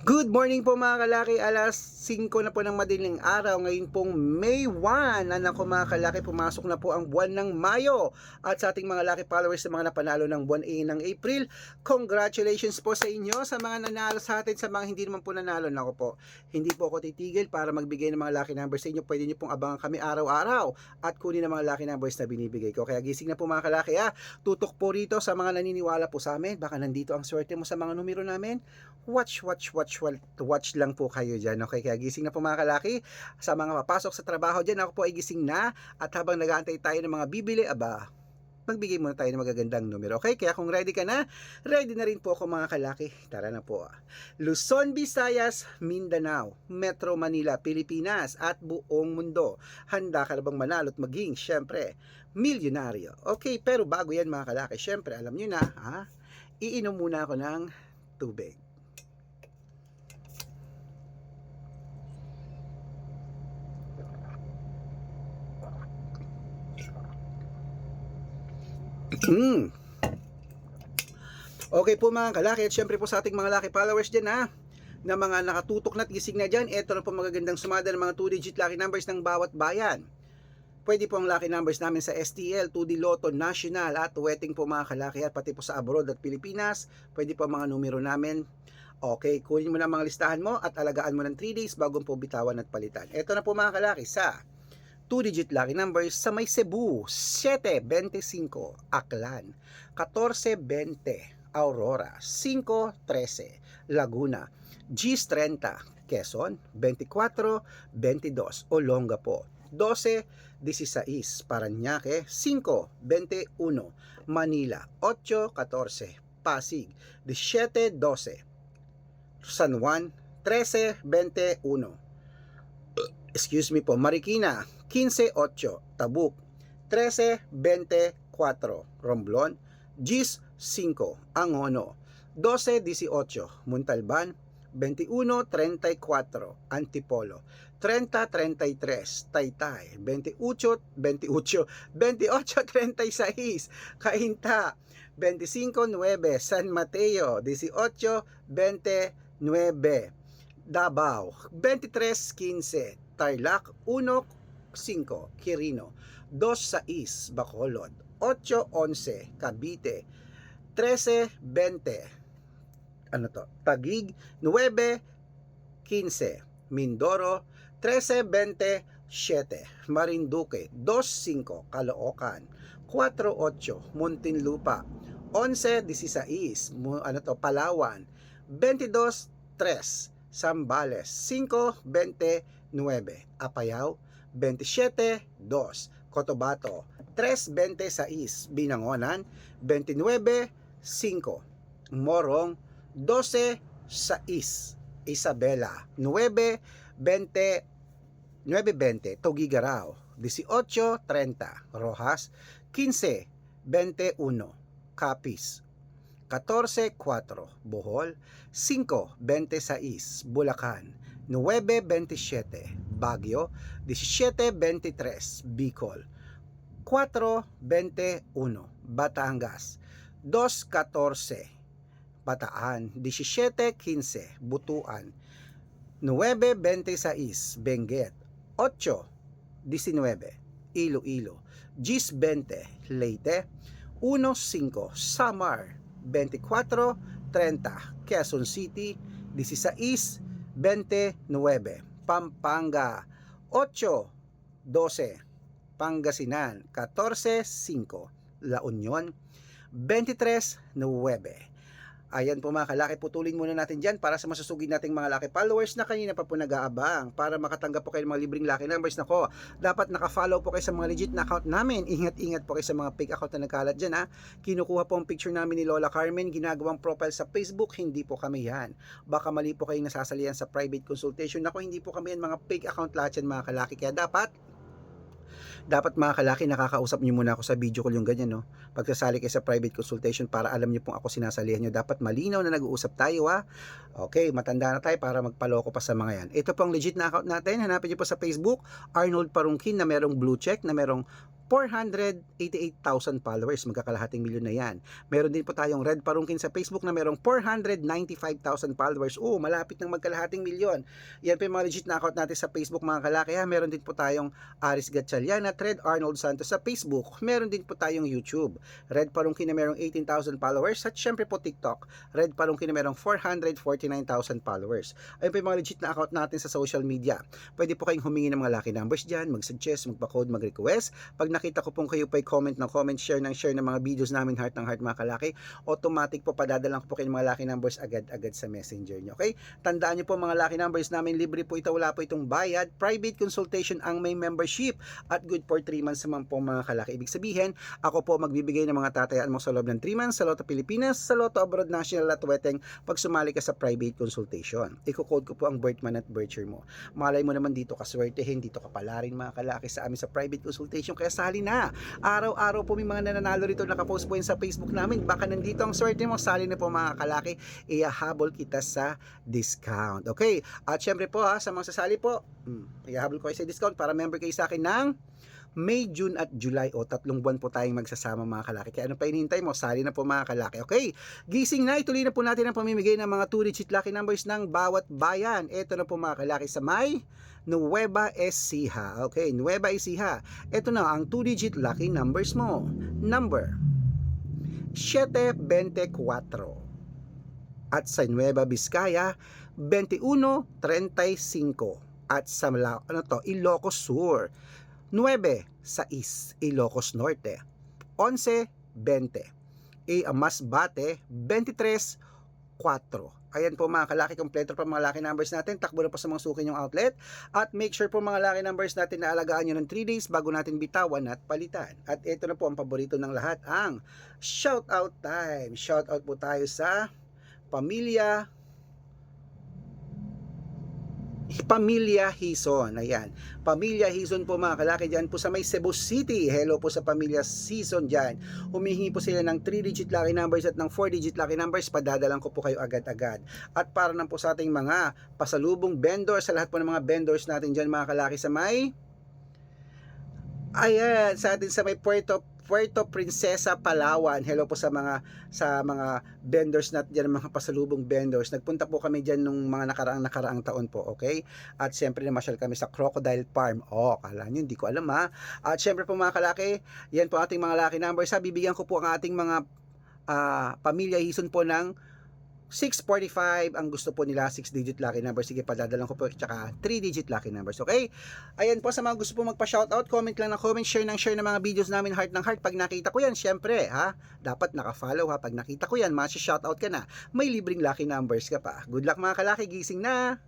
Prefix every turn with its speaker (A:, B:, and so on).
A: Good morning po mga kalaki, alas 5 na po ng madaling araw, ngayon pong May 1. Anak ko mga kalaki, pumasok na po ang buwan ng Mayo. At sa ating mga lucky followers sa mga napanalo ng buwan A ng April, congratulations po sa inyo. Sa mga nanalo sa atin, sa mga hindi naman po nanalo, nako po, hindi po ako titigil para magbigay ng mga lucky numbers sa inyo. Pwede nyo pong abangan kami araw-araw at kunin ang mga lucky numbers na binibigay ko. Kaya gising na po mga kalaki ha. Tutok po rito sa mga naniniwala po sa amin, baka nandito ang swerte mo sa mga numero namin. Watch lang po kayo dyan, okay? Kaya gising na po mga kalaki. Sa mga papasok sa trabaho dyan, ako po ay gising na. At habang nag-aantay tayo ng mga bibili, magbigay muna tayo ng magagandang numero, okay? Kaya kung ready ka na, ready na rin po ako mga kalaki. Tara na po. Luzon, Visayas, Mindanao, Metro Manila, Pilipinas, at buong mundo. Handa ka na bang manalo at maging, syempre, milyonaryo? Okay, pero bago yan mga kalaki, syempre, alam nyo na, iinom muna ako ng tubig. Okay po mga kalaki, at syempre po sa ating mga lucky followers dyan na mga nakatutok na at gising na dyan, eto na po magagandang sumada ng mga 2-digit lucky numbers ng bawat bayan. Pwede po ang lucky numbers namin sa STL, 2D Lotto, National at Wedding po mga kalaki, at pati po sa abroad at Pilipinas. Pwede po ang mga numero namin. Okay, kunin mo na mga listahan mo at alagaan mo ng 3 days bago po bitawan at palitan. Eto na po mga kalaki sa 2-digit lucky numbers sa may Cebu, 725, Aklan, 1420, Aurora, 513, Laguna, Gis 30, Quezon, 2422, Olongapo, 1216, Parañaque, 521, Manila, 814, Pasig, 1712, San Juan, 1321, Marikina, 15-8, Tabuk, 13-24, Romblon, Gis 5, Angono, 12-18, Montalban, 21-34, Antipolo, 30-33, Taytay, 28-36, Cainta, 25-9, San Mateo, 18-29, Davao, 23-15, Tarlac, 1-5, Quirino, 2-6, Bacolod, 8-11, Cavite, 13-20, Taguig, 9-15, Mindoro, 13-27, Marinduque, 2-5, Caloocan, 4-8, Muntinlupa, 11-16, Palawan, 22-3, Zambales, 5-29, Apayao, 27-2, Cotabato, 3-26, Binangonan, 29-5, Morong, 12-6, Isabela, 9-20, Tuguegarao, 18-30, Rojas, 15-21, Capiz, 14-4, Bohol, 5-26, Bulacan, 9-27, Baguio, 17-23, Bicol, 4-21, Batangas, 2-14, Bataan, 17-15, Butuan, 9-26, Benguet, 8-19, Iloilo, 10-20, Leyte, 1-5, Samar, 24-30, Quezon City, 16-29, Pampanga, 8-12, Pangasinan, 14-5, La Union, 23-9. Ayan po mga kalaki, putulin muna natin dyan para sa masusugid nating mga lucky followers na kanina pa po nag-aabang para makatanggap po kayo ng mga libreng lucky numbers. Nako, dapat naka-follow po kayo sa mga legit na account namin. Ingat-ingat po kayo sa mga fake account na nagkalat dyan Kinukuha po ang picture namin ni Lola Carmen, ginagawang profile sa Facebook, hindi po kami yan. Baka mali po kayo nasasalihan sa private consultation. Nako, hindi po kami yan, mga fake account lahat yan mga kalaki. Kaya dapat mga kalaki, nakakausap nyo muna ako sa video call yung ganyan, no? Pagkasali kayo sa private consultation para alam nyo pong ako sinasalihan nyo. Dapat malinaw na nag-uusap tayo, Okay, matanda na tayo para magpaloko pa sa mga yan. Ito pong legit na account natin. Hanapin nyo po sa Facebook, Arnold Parungkin, na merong blue check, na merong 488,000 followers, magkakalahating milyon na yan. Meron din po tayong Red Parungkin sa Facebook na merong 495,000 followers. Malapit ng magkalahating milyon. Yan po yung mga legit na account natin sa Facebook mga kalaki. Meron din po tayong Aris Gatchalian at Red Arnold Santos sa Facebook. Meron din po tayong YouTube. Red Parungkin na merong 18,000 followers at syempre po TikTok. Red Parungkin na merong 449,000 followers. Ayun po yung mga legit na account natin sa social media. Pwede po kayong humingi ng mga lucky numbers dyan, mag-suggest, magpa-code, mag-request. Pag nakita ko pong kayo pa'y comment ng comment, share ng mga videos namin, heart ng heart mga kalaki, automatic po padadalang ko po kayo ng mga lucky numbers agad-agad sa messenger nyo. Okay? Tandaan nyo po mga lucky numbers namin, libre po ito, wala po itong bayad. Private consultation ang may membership at good for 3 months naman po mga kalaki. Ibig sabihin, ako po magbibigay ng mga tatayaan mo sa loob ng 3 months sa Lotto Pilipinas, sa Lotto Abroad National at Weteng pag sumali ka sa private consultation. Iko-code ko po ang birth month at birth year mo. Malay mo naman dito kaswertehin, dito kapalarin mga kalaki sa amin sa private consultation, kaya sali na. Araw-araw po may mga nananalo rito, nakapost po yun sa Facebook namin. Baka nandito ang swerte mo, sali na po mga kalaki, ihahabol kita sa discount. Okay, at syempre po sa mga sasali po, ihahabol ko kayo sa discount para member kayo sa akin ng May, June at July, 3 buwan po tayong magsasama mga kalaki. Kaya ano pa hinihintay mo? Sali na po mga kalaki. Okay, gising na, ituloy na po natin ang pamimigay ng mga 2-digit lucky numbers ng bawat bayan. Ito na po mga kalaki sa May Nueva Ecija. Okay, Nueva Ecija. Ito na ang 2-digit lucky numbers mo. Number 724. At sa Nueva Vizcaya, 2135. At sa Ilocos Sur, 9 sa East, Ilocos Norte, 11-20. Masbate, 23-4. Ayan po mga kalaki, kompleto pa mga lucky numbers natin. Takbo na po sa mga suki yung outlet. At make sure po mga lucky numbers natin na alagaan nyo ng 3 days bago natin bitawan at palitan. At ito na po ang paborito ng lahat, ang shoutout time. Shoutout po tayo sa Pamilya Hison. Ayan, Pamilya Hison po mga kalaki, dyan po sa may Cebu City. Hello po sa Pamilya Hison dyan. Humihingi po sila ng 3-digit lucky numbers at ng 4-digit lucky numbers. Padadalang ko po kayo agad-agad. At para lang po sa ating mga pasalubong vendors, sa lahat po ng mga vendors natin dyan mga kalaki sa may sa atin sa may Puerto Princesa, Palawan. Hello po sa mga vendors natin diyan, mga pasalubong vendors. Nagpunta po kami diyan nung mga nakaraang taon po, okay? At syempre namasyal kami sa Crocodile Farm. Kala niyo hindi ko alam ha. At syempre po mga kalaki, yan po ating mga lucky numbers. Bibigyan ko po ang ating mga Pamilya Hison po ng 645, ang gusto po nila 6-digit lucky number. Sige, padadalan ko po, tsaka 3-digit lucky numbers. Okay, ayan po, sa mga gusto po magpa-shoutout, comment lang ng comment, share ng mga videos namin, heart ng heart. Pag nakita ko yan, syempre dapat naka-follow pag nakita ko yan, shoutout ka na, may libreng lucky numbers ka pa. Good luck mga kalaki, gising na.